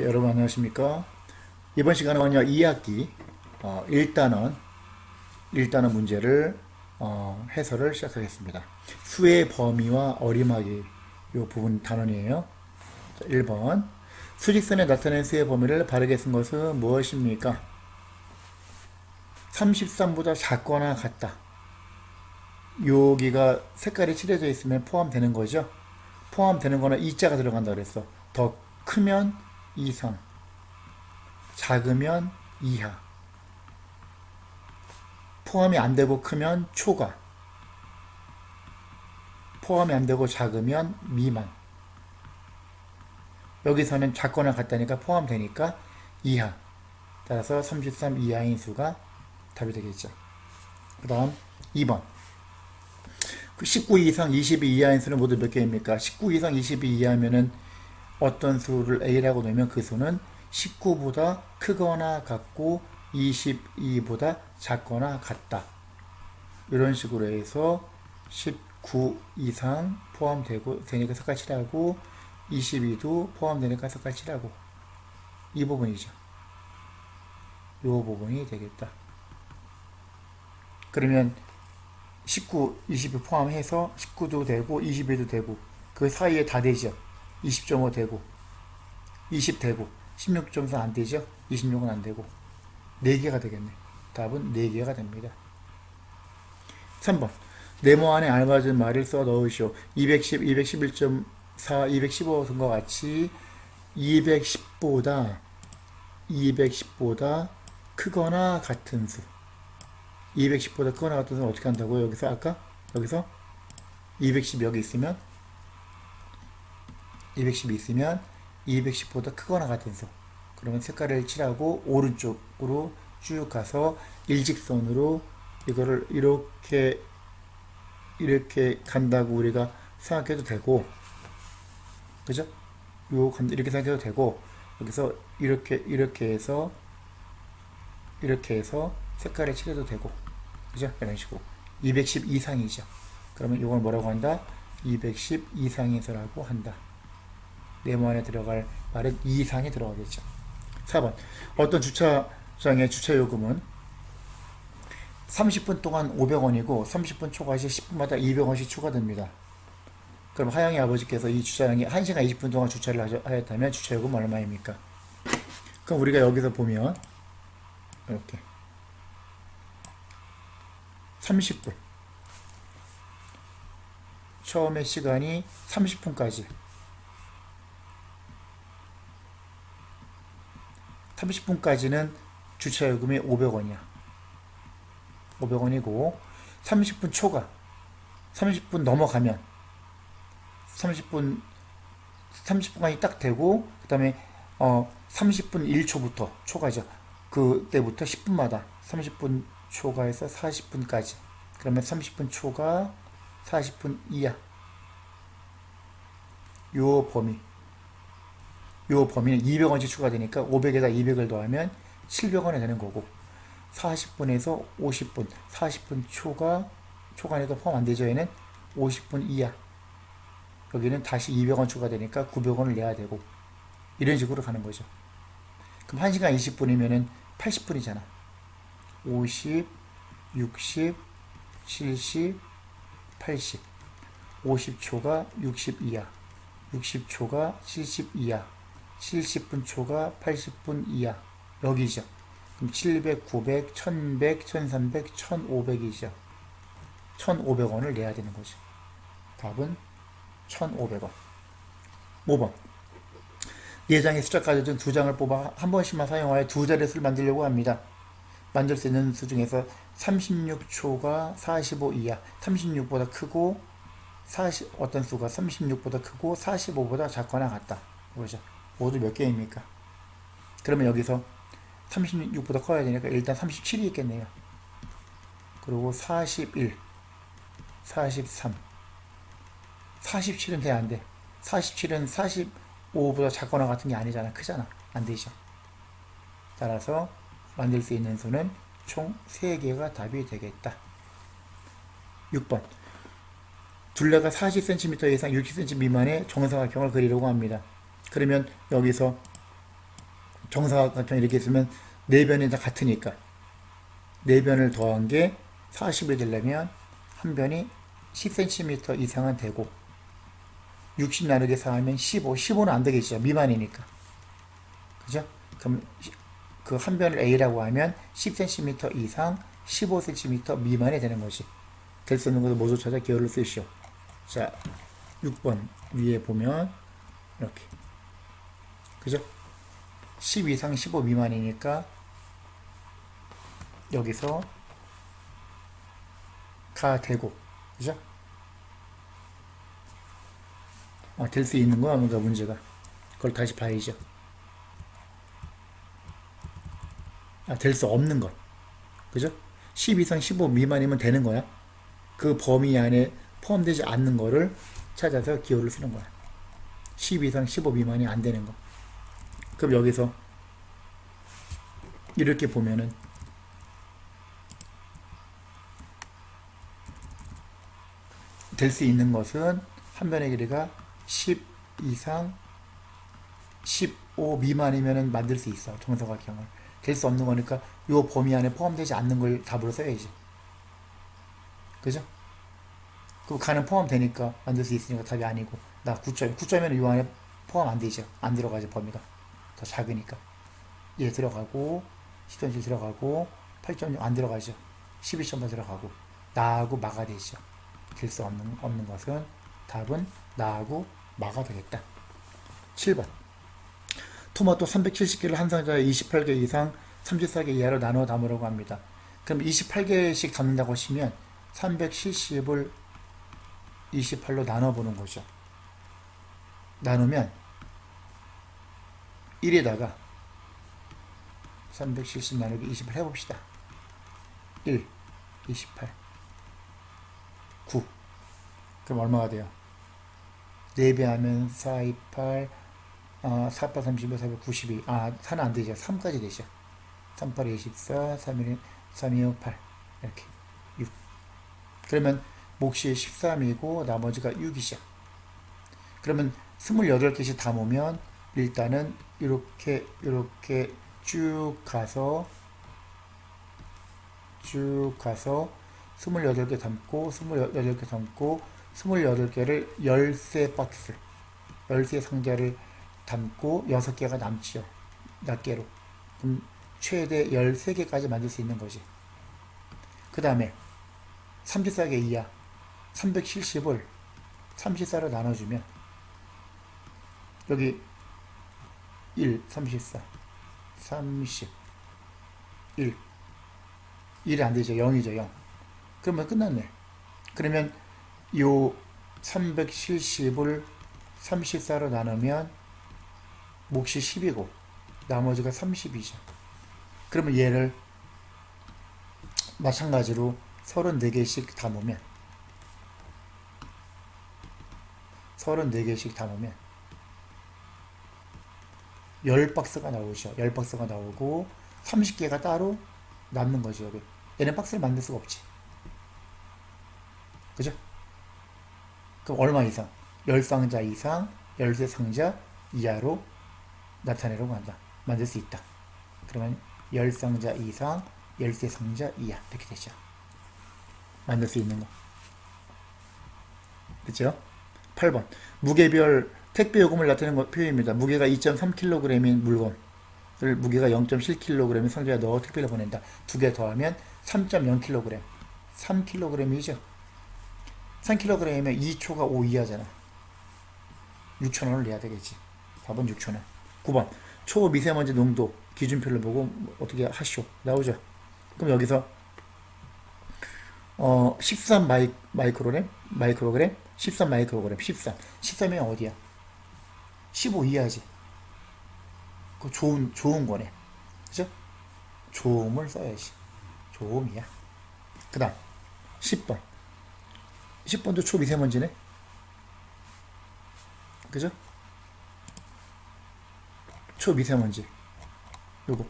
여러분 안녕하십니까? 이번 시간은요 2학기 1단원 문제를 해설을 시작하겠습니다. 수의 범위와 어림하기 이 부분 단원이에요. 자, 1번 수직선에 나타낸 수의 범위를 바르게 쓴 것은 무엇입니까? 33보다 작거나 같다. 여기가 색깔이 칠해져 있으면 포함되는 거죠. 포함되는 거는 이자가 들어간다 그랬어. 더 크면 이상, 작으면 이하, 포함이 안 되고 크면 초과, 포함이 안 되고 작으면 미만. 여기서는 작거나 같다니까 포함되니까 이하. 따라서 33 이하인 수가 답이 되겠죠. 그 다음 2번 19 이상 22 이하인 수는 모두 몇 개입니까? 19 이상 22 이하면은 어떤 수를 A라고 놓으면 그 수는 19보다 크거나 같고 22보다 작거나 같다. 이런 식으로 해서 19 이상 포함되고 되니까 색깔 칠하고 22도 포함되니까 색깔 칠하고 이 부분이죠. 이 부분이 되겠다. 그러면 19, 22 포함해서 19도 되고 22도 되고 그 사이에 다 되죠. 20.5 되고 20 되고 16.4 안 되죠. 26은 안 되고 4개가 되겠네. 답은 4개가 됩니다. 3번 네모 안에 알맞은 말을 써 넣으시오. 210, 211.4, 215 등과 같이 210보다 크거나 같은 수 210보다 크거나 같은 수는 어떻게 한다고요? 여기서 210 여기 있으면 210이 있으면 210보다 크거나 같은 수. 그러면 색깔을 칠하고 오른쪽으로 쭉 가서 일직선으로 이거를 이렇게 간다고 우리가 생각해도 되고, 그죠? 이렇게 생각해도 되고, 여기서 이렇게 해서 색깔을 칠해도 되고, 그죠? 이런 식으로 210 이상이죠. 그러면 이걸 뭐라고 한다? 210 이상인 수라고 한다. 네모 안에 들어갈 말은 2 이상이 들어가겠죠. 4번 어떤 주차장의 주차요금은 30분 동안 500원이고 30분 초과 시 10분마다 200원씩 추가됩니다. 그럼 하영이 아버지께서 이 주차장에 1시간 20분 동안 주차를 하였다면 주차요금 얼마입니까? 그럼 우리가 여기서 보면 이렇게 30분 처음에 시간이 30분까지 30분까지는 주차요금이 500원이야. 500원이고 30분 초과 30분 넘어가면 30분간이 딱 되고 그 다음에 30분 1초부터 초과죠. 그때부터 10분마다 30분 초과해서 40분까지 그러면 30분 초과 40분 이하 요 범위는 200원씩 추가되니까 500에다 200을 더하면 700원이 되는 거고 40분에서 50분 40분 초과에도 포함 안 되죠. 얘는 50분 이하 여기는 다시 200원 추가되니까 900원을 내야 되고 이런 식으로 가는 거죠. 그럼 1시간 20분이면은 80분이잖아. 50, 60, 70, 80 50초가 60 이하 60초가 70 이하 70분 초가 80분 이하 여기죠. 그럼 700, 900, 1100, 1300, 1500이죠. 1500원을 내야 되는 거죠. 답은 1500원. 5번 4장의 숫자 가져준 2장을 뽑아 한 번씩만 사용하여 두 자리 수를 만들려고 합니다. 만들 수 있는 수 중에서 36초가 45 이하 36보다 크고 어떤 수가 36보다 크고 45보다 작거나 같다. 이거죠. 모두 몇 개입니까? 그러면 여기서 36보다 커야 되니까 일단 37이 있겠네요. 그리고 41, 43, 47은 돼, 안 돼? 47은 45보다 작거나 같은 게 아니잖아. 크잖아. 안 되죠. 따라서 만들 수 있는 수는 총 3개가 답이 되겠다. 6번 둘레가 40cm 이상 60cm 미만의 정사각형을 그리려고 합니다. 그러면 여기서 정사각형 이렇게 있으면 네 변이 다 같으니까 네 변을 더한 게 40이 되려면 한 변이 10cm 이상은 되고 60 나누기 4 하면 15, 15는 안 되겠죠. 미만이니까. 그죠? 그럼 그 한 변을 A라고 하면 10cm 이상 15cm 미만이 되는 거지. 될 수 있는 것을 모두 찾아 기호를 쓰시오. 자, 6번 위에 보면 이렇게. 그죠? 10 이상 15 미만이니까 여기서 가 되고. 그죠? 될 수 있는 거야, 뭔가 문제가. 그걸 다시 봐야죠. 될 수 없는 것. 그죠? 10 이상 15 미만이면 되는 거야. 그 범위 안에 포함되지 않는 거를 찾아서 기호를 쓰는 거야. 10 이상 15 미만이 안 되는 거. 그럼 여기서 이렇게 보면은 될 수 있는 것은 한 변의 길이가 10 이상 15 미만이면 만들 수 있어. 정사각형을. 될 수 없는 거니까 이 범위 안에 포함되지 않는 걸 답으로 써야지. 그죠? 그 가는 포함되니까 만들 수 있으니까 답이 아니고 나 9점. 9점에는 이 안에 포함 안 되죠. 안 들어가죠. 범위가. 더 작으니까. 얘 들어가고 10점 들어가고 8점 안 들어가죠. 11점도 들어가고 나하고 마가 되죠. 될 수 없는 것은 답은 나하고 마가 되겠다. 7번 토마토 370개를 한 상자에 28개 이상 34개 이하로 나눠 담으라고 합니다. 그럼 28개씩 담는다고 하시면 370을 28로 나눠보는 거죠. 나누면 1에다가 370 나누기 28 해봅시다. 1, 28, 9. 그럼 얼마가 돼요? 4배 하면 4, 28, 4, 8, 32, 4, 92. 4는 안 되죠. 3까지 되죠. 3, 8, 24, 3, 1, 3, 2, 5, 8. 이렇게. 6. 그러면 몫이 13이고 나머지가 6이죠. 그러면 28개씩 담으면 일단은 이렇게 쭉 가서 28개 담고 28개 담고 28개를 13박스 13상자를 담고 6개가 남지요. 낱개로. 그럼 최대 13개까지 만들 수 있는 거지. 그 다음에 34개 이하 370을 34로 나눠주면 여기 1, 34, 30, 1. 1이 안 되죠. 0이죠. 0. 그러면 끝났네. 그러면 요 370을 34로 나누면 몫이 10이고 나머지가 30이죠. 그러면 얘를 마찬가지로 34개씩 담으면 10박스가 나오죠. 10박스가 나오고 30개가 따로 남는 거죠. 여기. 얘는 박스를 만들 수가 없지. 그죠? 그럼 얼마 이상? 10상자 이상, 13상자 이하로 나타내려고 한다. 만들 수 있다. 그러면 10상자 이상, 13상자 이하 이렇게 되죠. 만들 수 있는 거. 그죠? 8번 무게별 택배 요금을 나타내는 표현입니다. 무게가 2.3kg인 물건을 무게가 0.7kg인 상자에 넣어 택배를 보낸다. 두 개 더하면 3.0kg. 3kg이죠. 3kg이면 2초가 5 이하잖아. 6,000원을 내야 되겠지. 답은 6,000원. 9번 초미세먼지 농도 기준표를 보고 어떻게 하시오. 나오죠. 그럼 여기서 13 마이크로그램 13 마이크로그램 13이면 어디야? 15 이하지. 그 좋은 거네. 그죠? 좋음을 써야지. 좋음이야. 그 다음 10번도 초미세먼지네. 그죠? 초미세먼지 요거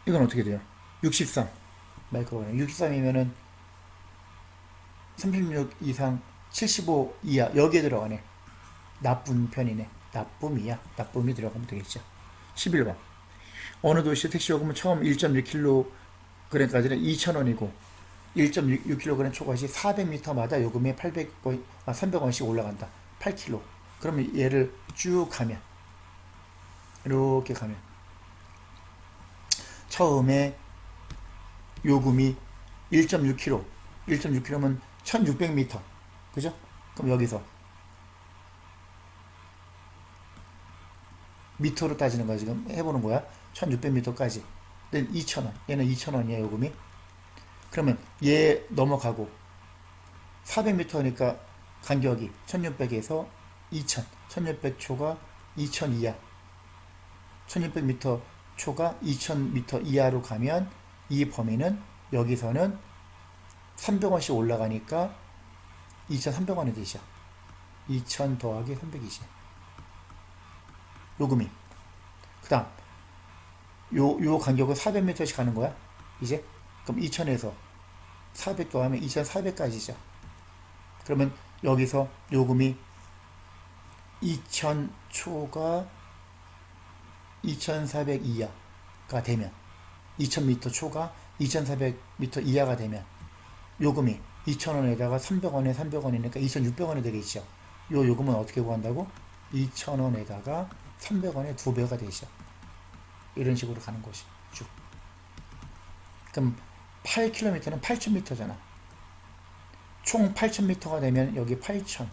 이건 어떻게 돼요? 63 마이크로그램. 63이면은 36 이상 75 이하 여기에 들어가네. 나쁜 편이네. 납부미야. 납부미 들어가면 되겠죠. 11번. 어느 도시 택시 요금은 처음 1.6kg까지는 2,000원이고 1.6kg 초과 시 400m마다 요금이 300원씩 올라간다. 8kg. 그러면 얘를 쭉 가면 이렇게 가면 처음에 요금이 1.6kg 1.6kg면 1600m. 그죠? 그럼 여기서 미터로 따지는 거야. 지금 해보는 거야. 1600m까지 2,000원. 얘는 2,000원이야 요금이. 그러면 얘 넘어가고 400m니까 간격이 1600에서 2000 1600초가 2002야. 1600m 초가 2000m 이하로 가면 이 범위는 여기서는 300원씩 올라가니까 2300원이 되죠. 2000 더하기 300이지. 요금이. 그 다음 요 간격은 400m씩 가는 거야. 이제 그럼 2000에서 400 더하면 2400까지죠. 그러면 여기서 요금이 2000초가 2400 이하가 되면 2000m 초가 2400m 이하가 되면 요금이 2000원에다가 300원에 300원이니까 2600원이 되겠죠. 요 요금은 어떻게 구한다고? 2000원에다가 300원에 2배가 되죠. 이런 식으로 가는 것이 쭉. 그럼 8km는 8000m잖아. 총 8000m가 되면 여기 8000.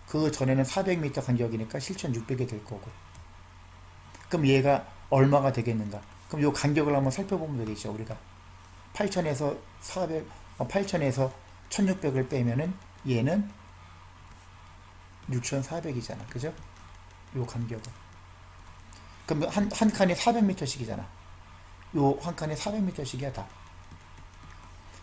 그 전에는 400m 간격이니까 7600이 될 거고. 그럼 얘가 얼마가 되겠는가? 그럼 요 간격을 한번 살펴보면 되겠죠. 우리가 8000에서 8000에서 1600을 빼면은 얘는 6400이잖아. 그죠? 요 간격은. 그럼 한 칸이 400m씩이잖아. 요 한 칸이 400m씩이야, 다.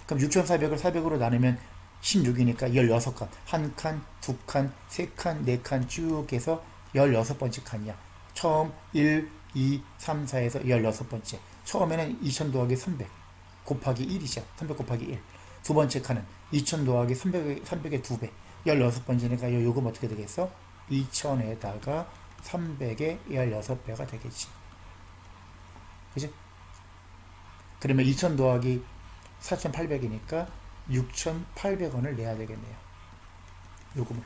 그럼 6400을 400으로 나누면 16이니까 16칸. 한 칸, 두 칸, 세 칸, 네 칸 쭉 해서 16번째 칸이야. 처음 1, 2, 3, 4에서 16번째. 처음에는 2000 더하기 300 곱하기 1이죠. 300 곱하기 1. 두 번째 칸은 2000 더하기 300의 2배. 16번째니까 요 요금 어떻게 되겠어? 2000에다가 300의 16배가 되겠지. 그지? 그러면 2000 더하기 4800이니까 6800원을 내야 되겠네요. 요금을.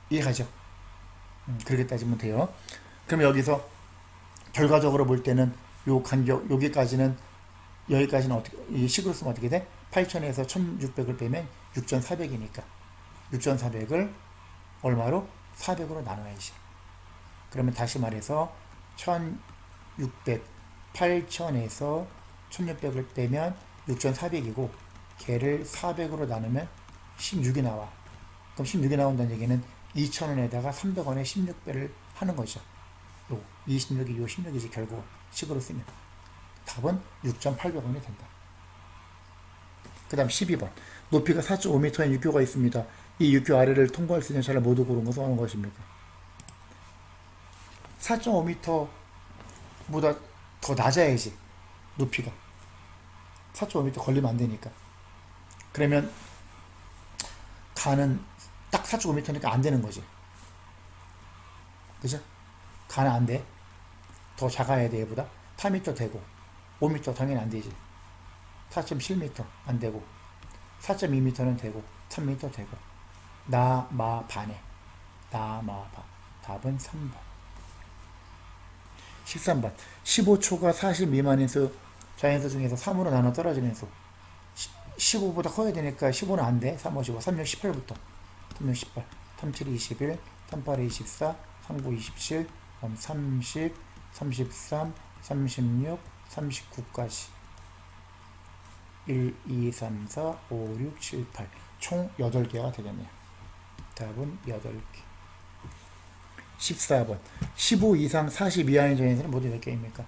이해가죠? 그렇게 따지면 돼요. 그럼 여기서 결과적으로 볼 때는 요 간격, 여기까지는 어떻게, 이 식으로 쓰면 어떻게 돼? 8000에서 1600을 빼면 6400이니까 6400을 얼마로? 400으로 나눠야지. 그러면 다시 말해서 1600, 8000에서 1600을 빼면 6400이고 걔를 400으로 나누면 16이 나와. 그럼 16이 나온다는 얘기는 2000원에다가 300원에 16배를 하는 거죠. 요 26이 요 16이지 결국 식으로 쓰면. 답은 6,800원이 된다. 그 다음 12번. 높이가 4.5m인 육교가 있습니다. 이 육교 아래를 통과할 수 있는 차를 모두 고른 것은 어느 것입니까? 4.5m보다 더 낮아야지. 높이가. 4.5m 걸리면 안 되니까. 그러면 가는 딱 4.5m니까 안 되는 거지. 그죠? 가는 안 돼. 더 작아야 돼, 얘보다. 4m 되고. 5m 당연히 안 되지. 4.7m 안 되고. 4.2m는 되고. 3m 되고. 나, 마, 반에. 나, 마, 바. 답은 3번. 13번. 15초가 40 미만인 수, 자연수 중에서 3으로 나눠 떨어지는 수. 15보다 커야 되니까 15는 안 돼. 3, 5, 15. 3, 6, 18부터. 3, 6, 18. 3, 7, 21. 3, 8, 24. 3, 9, 27. 30, 33, 36, 39까지. 1, 2, 3, 4, 5, 6, 7, 8. 총 8개가 되겠네요. 답은 8개. 14번. 15 이상 40 이하인 전에서는 모두 몇 개입니까?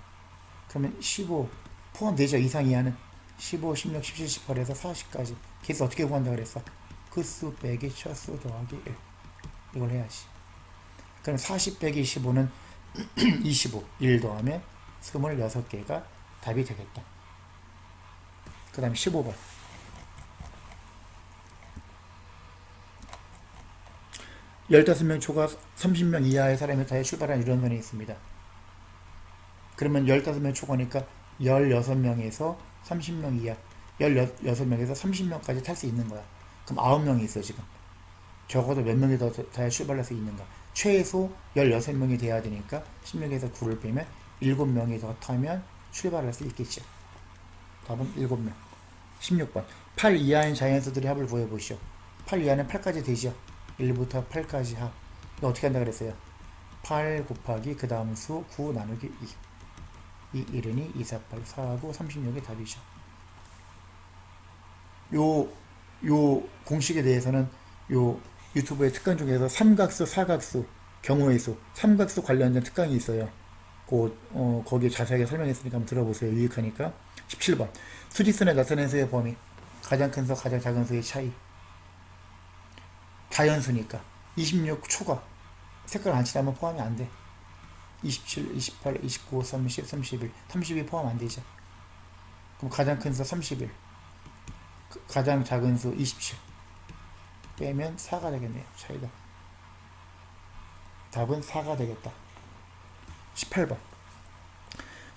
그러면 15 포함되죠. 이상 이하는 15, 16, 17, 18에서 40까지. 계속 어떻게 구한다 그랬어? 그 수 빼기 첫수 더하기 1. 이걸 해야지. 그럼 40 빼기 25는 25. 1 더하면 26개가 답이 되겠다. 그 다음 15번. 15명 초과 30명 이하의 사람이 다 출발한 유람선이 있습니다. 그러면 15명 초과니까 16명에서 30명 이하, 16명에서 30명까지 탈 수 있는 거야. 그럼 9명이 있어, 지금. 적어도 몇 명이 더 타야 출발할 수 있는가? 최소 16명이 돼야 되니까 16에서 9를 빼면 7명이 더 타면 출발할 수 있겠죠. 답은 7명. 16번. 8 이하인 자연수들의 합을 구해보시오. 8 이하는 8까지 되죠. 1부터 8까지 합. 이거 어떻게 한다 그랬어요? 8 곱하기 그 다음 수 9 나누기 2. 1은이 2, 4, 8, 4하고 36이 답이죠. 요 공식에 대해서는 요 유튜브의 특강 중에서 삼각수, 사각수, 경우의 수, 삼각수 관련된 특강이 있어요. 거기에 자세하게 설명했으니까 한번 들어보세요. 유익하니까. 17번. 수직선에 나타낸 수의 범위. 가장 큰 수, 가장 작은 수의 차이. 자연수니까. 26 초과. 색깔 안 칠하면 포함이 안 돼. 27, 28, 29, 30, 31. 32 포함 안 되죠. 그럼 가장 큰 수 31. 가장 작은 수 27. 빼면 4가 되겠네요. 차이가. 답은 4가 되겠다. 18번.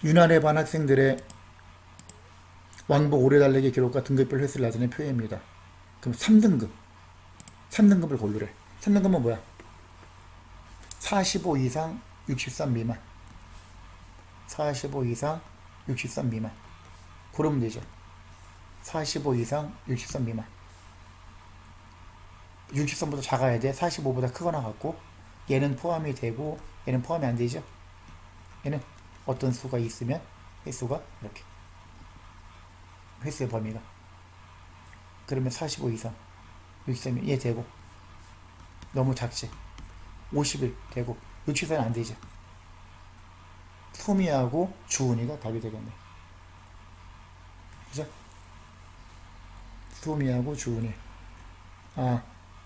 유난에 반 학생들의 왕복 오래 달리기 기록과 등급별 횟수를 나타낸 표입니다. 그럼 3등급. 3등급을 고르래. 3등급은 뭐야? 45 이상 63 미만. 45 이상 63 미만. 고르면 되죠. 45 이상 63 미만. 63보다 작아야 돼. 45보다 크거나 같고, 얘는 포함이 되고 얘는 포함이 안 되죠. 얘는 어떤 수가 있으면 횟수가 이렇게, 횟수의 범위가, 그러면 45 이상 63이면 얘 되고, 너무 작지. 50일 되고 64는 안 되죠. 소미하고 주은이가 답이 되겠네. 그죠? 소미하고 주은이.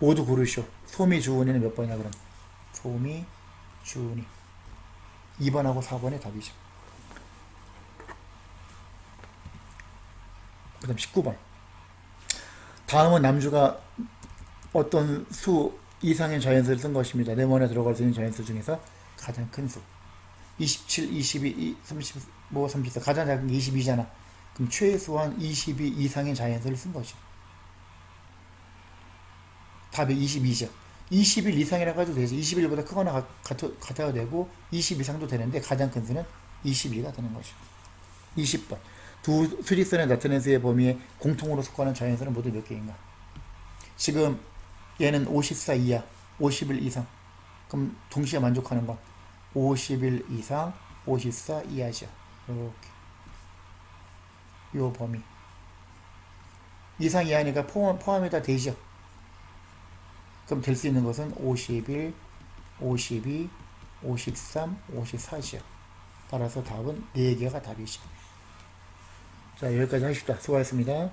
모두 고르시오. 소미, 주은이는 몇 번이야, 그럼? 소미, 주은이. 2번하고 4번의 답이죠. 그 다음 19번. 다음은 남주가 어떤 수 이상의 자연수를 쓴 것입니다. 네모에 들어갈 수 있는 자연수 중에서 가장 큰 수. 27, 22, 35, 34. 가장 작은 게 22잖아. 그럼 최소한 22 이상의 자연수를 쓴 거지. 답이 22죠. 21 이상이라고 해도 되지. 21보다 크거나 같아야 되고 20 이상도 되는데 가장 큰 수는 22가 되는 거죠. 20번. 두 수직선에 나타낸 수의 범위에 공통으로 속하는 자연수는 모두 몇 개인가? 지금 얘는 54 이하, 51 이상. 그럼 동시에 만족하는 건 51 이상, 54 이하죠. 이렇게. 요 범위. 이상 이하니까 포함이 다 되죠. 그럼 될 수 있는 것은 51, 52, 53, 54죠. 따라서 답은 4개가 답이죠. 자, 여기까지 하십시다. 수고하셨습니다.